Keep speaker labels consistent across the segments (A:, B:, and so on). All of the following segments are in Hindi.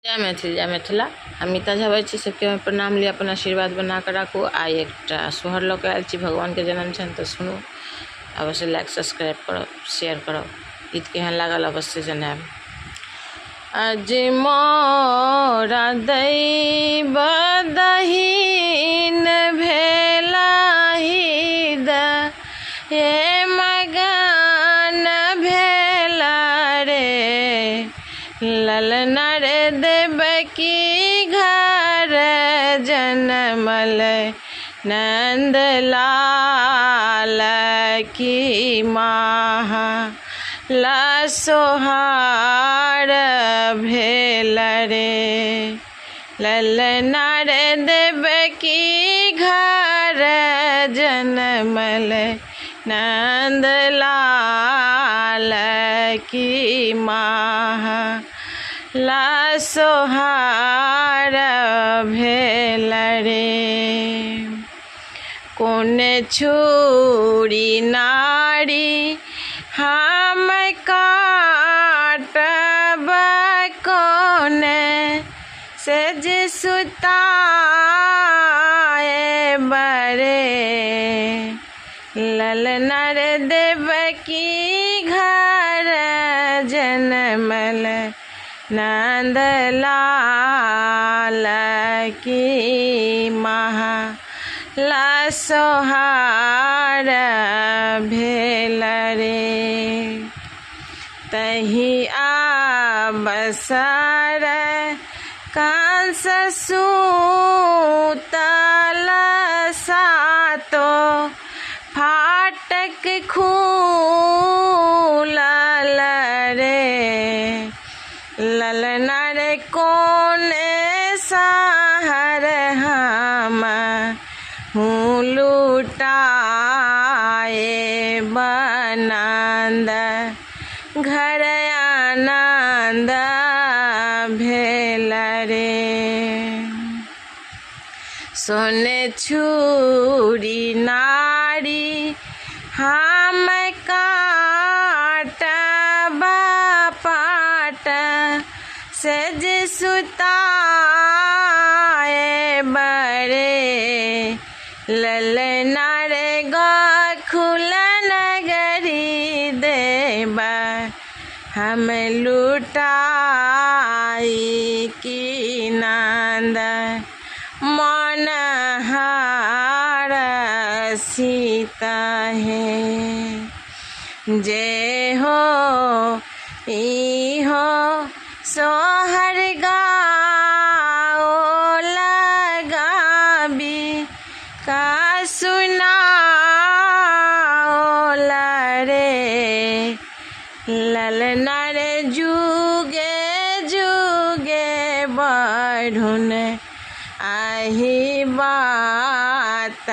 A: जय मैथिल जय मिथिला। अमिता झबै छी, सबके मैं प्रणाम लिया, अपन आशीर्वाद बना कर राखू। आई एक सोहर लऽ के आयल छी, भगवान के जन्म छनि तऽ सुनू, अवश्य लाइक सब्सक्राइब करब, शेयर करब, गीत केहन लागल अवश्य जनाब। आज मोरा दैब दहीन भेलाहि द हे मगन भेला रे, ललना रे देवकी घर जनमल नंद लाल की महा सोहार भेल रे, ललना रे देवकी घर जनमल नंद लाल की महा सोहार भेल रे। कौन छुरी नारी हम काटब, कौन सेज सुताए बरे, ललना रे देवकी घर जनमल नंद लाल की महा सोहार भेल रे। तही अवसर कंस सूतल सातो फाटक खूलल रे, ललना रे कौन सहर हम लुटाए बनंद घर आनंद भेल रे। सोने छुरी नारी हम काटब पाट, सेज सुताए बरे, ललना रे गोकुल नगरी देब हम लुटाई की नंद मनहार सीता है। जे हो ई हो सोहर गाओ लगाबी का सुनाओ रे, ललना रे जुगे जुगे बढ़ुन आही बात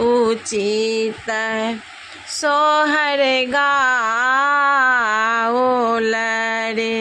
A: उचित सोहर गाओ रे।